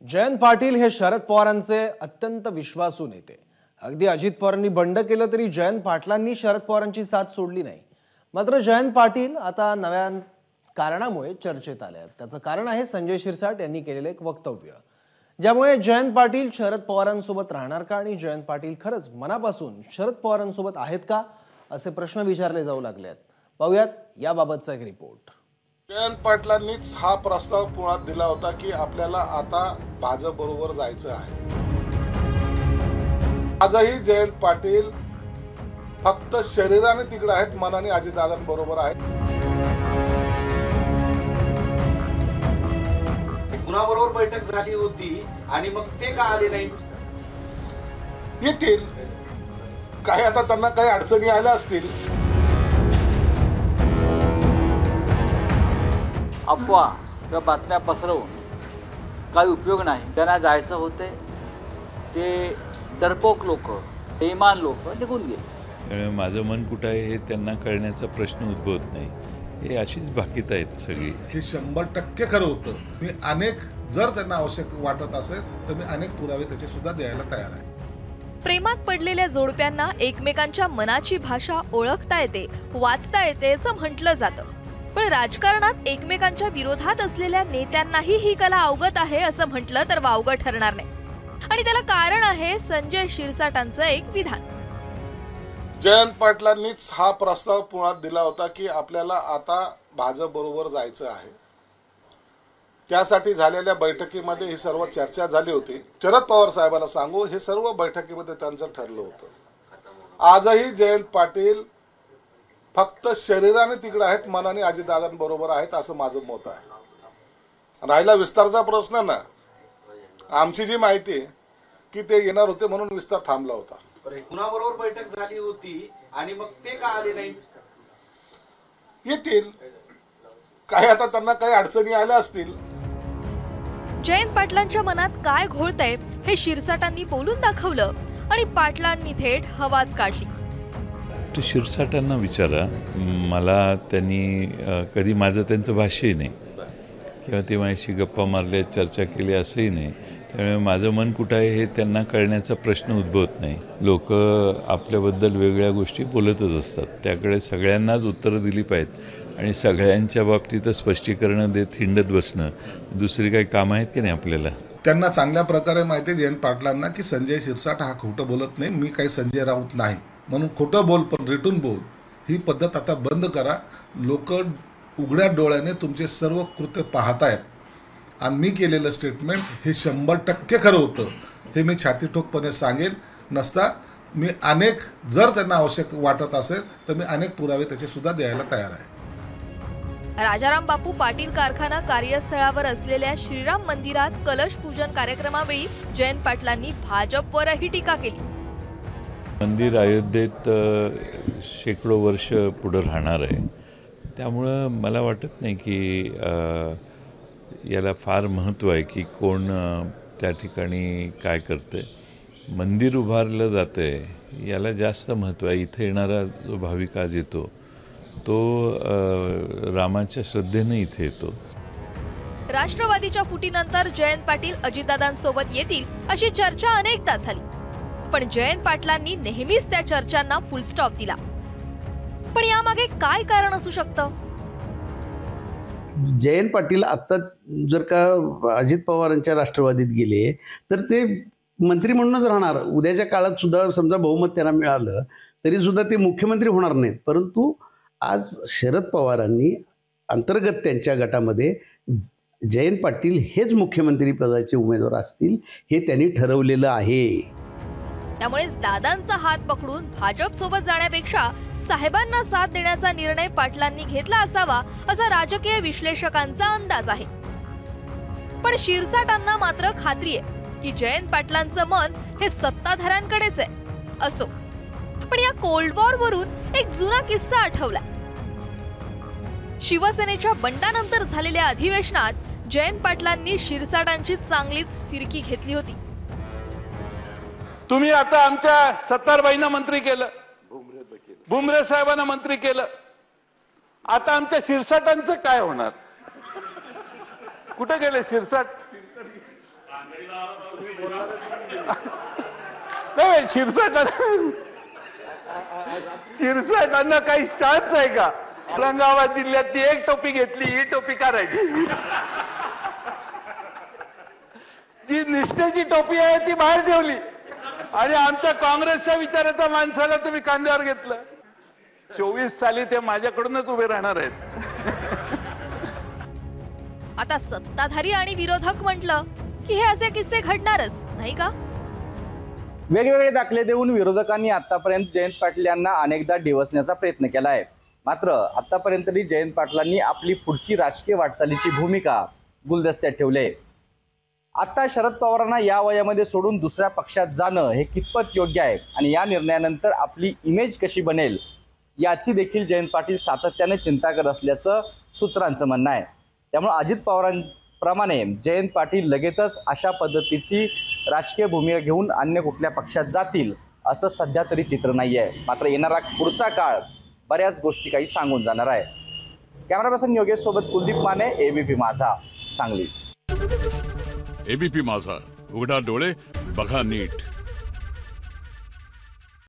जयंत पाटील हे शरद पवारांचे अत्यंत विश्वासू नेते। अगदी अजित पवारांनी बंड केलं तरी जयंत पाटलांनी शरद पवारांची साथ सोडली नाही। मात्र जयंत पाटील आता नव्या कारणामुळे चर्चेत आले आहेत। त्याचं कारण आहे संजय शिरसाट यांनी केलेले एक वक्तव्य, ज्यामुळे जयंत पाटील शरद पवारांसोबत राहणार का आणि जयंत पाटील खरंच मनापासून शरद पवारांसोबत आहेत का असे प्रश्न विचारले जाऊ लागले आहेत। पाहूयात याबाबतचा एक रिपोर्ट। जयंत पाटलांनीच हा प्रस्ताव पुण्यात दिला होता की आपल्याला आता भाजप बरोबर जायचं आहे। आजही जयंत पाटील फक्त शरीराने तिकडे आहेत, मनाने अजितदादांबरोबर आहेत। कुणाबरोबर बैठक झाली होती आणि मग ते का आले नाही? येतील, काही आता त्यांना काही अडचणी आल्या असतील। अफवा किंवा बातम्या पसरवून काही उपयोग नाही। त्यांना जायचं होते ते डरपोक लोक, बेईमान लोक निघून गेले। माझं मन कुठं आहे हे त्यांना कळण्याचा प्रश्न उद्भवत नाही। हे अशीच बाकीत आहेत सगळी। हे 100% खरं होतं। मी अनेक, जर त्यांना आवश्यक वाटत असेल तर मी अनेक पुरावे त्याचे सुद्धा द्यायला तयार आहे। प्रेमात पडलेल्या जोडप्यांना एकमेकांच्या मनाची भाषा ओळखता येते, वाचता येते असं म्हटलं जातं। पण राजकारणात एकमेकांच्या विरोधात असलेल्या नेत्यांनाही ही कला अवगत आहे असं म्हटलं तर वावगं ठरणार नाही। आणि त्याला कारण आहे संजय शिरसाटांचं एक विधान। जयंत पाटलांनीच हा प्रस्ताव पुण्यात दिला होता की आपल्याला आता भाजप बरोबर जायचं आहे। त्यासाठी झालेल्या बैठकीमध्ये ही सर्व चर्चा झाली होती। शरद पवार साहेबांना सांगू, हे सर्व बैठकीमध्ये त्यांचं ठरलं होतं। आजही जयंत पाटील फक्त शरीराने तिकडे आहेत, मनाने अजितदादांबरोबर आहेत असं माझं मत आहे। राहिला विस्तारचा प्रश्न ना, आमची जी माहिती की ते येणार होते म्हणून विस्तार थांबला होता। कुणाबरोबर बैठक झाली होती आणि मग ते का आले नाही? येतील, काही आता त्यांना काही अडचणी आल्या असतील। जयंत पाटलांच्या मनात काय घोळतंय हे शिरसाटांनी बोलून दाखवलं आणि पाटलांनी थेट हवाच काढली। ते शिरसाटांना विचारा, मला त्यांनी कधी माझं त्यांचं भाष्यही नाही किंवा ते माझ्याशी गप्पा मारल्या, चर्चा केली असंही नाही। त्यामुळे माझं मन कुठं आहे हे त्यांना कळण्याचा प्रश्न उद्भवत नाही। लोक आपल्याबद्दल वेगळ्या गोष्टी बोलतच असतात, त्याकडे सगळ्यांनाच उत्तरं दिली पाहिजेत आणि सगळ्यांच्या बाबतीत स्पष्टीकरणं देत हिंडत बसणं दुसरी काही कामं आहेत की नाही आपल्याला। त्यांना चांगल्या प्रकारे माहिती आहे जयंत पाटलांना की संजय शिरसाट हा खोटं बोलत नाही। मी काही संजय राऊत नाही म्हणून खोटं बोल पण रिटून बोल, ही पद्धत आता बंद करा। लोक उघड्या डोळ्याने तुमचे सर्व कृत्य पाहतायत आणि मी केलेलं स्टेटमेंट हे 100% खरं होतं हे मी छातीठोकपणे सांगेल। नसता मी अनेक, जर त्यांना आवश्यक वाटत असेल तर मी अनेक पुरावे त्याचे सुद्धा द्यायला तयार आहे। राजाराम बापू पाटील कारखाना कार्यस्थळावर असलेल्या श्रीराम मंदिरात कलश पूजन कार्यक्रमावेळी जयंत पाटलांनी भाजपवरही टीका केली। मंदिर अयोध्येत शेकडो वर्ष पुढे राहणार आहे, त्यामुळं मला वाटत नाही की याला फार महत्त्व आहे की कोण त्या ठिकाणी काय करते। मंदिर उभारलं जातंय याला जास्त महत्त्व आहे। इथे येणारा जो भाविक आज येतो तो रामाच्या श्रद्धेने इथे येतो। राष्ट्रवादीच्या फुटीनंतर जयंत पाटील अजितदादांसोबत येतील अशी चर्चा अनेकदा झाली, पण जयंत पाटलांनी नेहमीच त्या चर्चांना फुल स्टॉप दिला। पण यामागे काय कारण असू शकतं? जयंत पाटील आता जर का अजित पवारांच्या राष्ट्रवादीत गेले तर ते मंत्री म्हणूनच राहणार। उद्याच्या काळात सुद्धा समजा बहुमत त्यांना मिळालं तरी सुद्धा ते मुख्यमंत्री होणार नाहीत। परंतु आज शरद पवारांनी अंतर्गत त्यांच्या गटामध्ये जयंत पाटील हेच मुख्यमंत्री पदाचे उमेदवार असतील हे त्यांनी ठरवलेलं आहे। त्यामुळे दादांचा हात पकडून भाजप सोबत जाण्यापेक्षा साहेबांना साथ देण्याचा निर्णय पाटलांनी घेतला असावा असा राजकीय विश्लेषकांचा अंदाज आहे। पण शिरसाटांना मात्र खात्री आहे की जयंत पाटलांचं मन हे सत्ताधाऱ्यांकडेच आहे। असो, पण या कोल्ड वॉर वरून एक जुना किस्सा आठवला। शिवसेनेच्या बंडानंतर झालेल्या अधिवेशनात जयंत पाटलांनी शिरसाटांची चांगलीच फिरकी घेतली होती। तुम्ही आता आमच्या सत्तारबाईंना मंत्री केलं, भुमरे साहेबांना मंत्री केलं, आता आमच्या शिरसाटांचं काय होणार? कुठे गेले शिरसाट? नाही, शिरसाटांना काही चान्स आहे का? औरंगाबाद जिल्ह्यात ती एक टोपी घेतली, ही टोपी का राहिली? जी निष्ठेची टोपी आहे ती बाहेर ठेवली आणि आमच्या काँग्रेसच्या विचाराच्या माणसाला तुम्ही कांद्यावर घेतलं. 24 साली ते माझ्याकडूनच उभे राहणार आहेत. आता सत्ताधारी आणि विरोधक म्हटलं की हे असे किस्से घडणारच नाही का? वेगवेगळे दाखले देऊन विरोधकांनी आतापर्यंत जयंत पाटील यांना अनेकदा डिवचण्याचा प्रयत्न केला आहे. मात्र आतापर्यंत तरी जयंत पाटलांनी आपली पुढची राजकीय वाटचालीची भूमिका गुलदस्त्यात ठेवली. आता शरद पवारांना या वयामध्ये सोडून दुसऱ्या पक्षात जाणं हे कितपत योग्य आहे आणि या निर्णयानंतर आपली इमेज कशी बनेल याची देखील जयंत पाटील सातत्याने चिंता करत असल्याचं सूत्रांचं म्हणणं आहे. त्यामुळे अजित पवारांप्रमाणे जयंत पाटील लगेचच अशा पद्धतीची राजकीय भूमिका घेऊन अन्य कुठल्या पक्षात जातील असं सध्या तरी चित्र नाही आहे. मात्र येणारा पुढचा काळ बऱ्याच गोष्टी काही सांगून जाणार आहे. कॅमेरा पर्सन योगेश सोबत कुलदीप माने, एबीपी माझा, सांगली. एबीपी माझा, उघडा डोळे बघा नीट.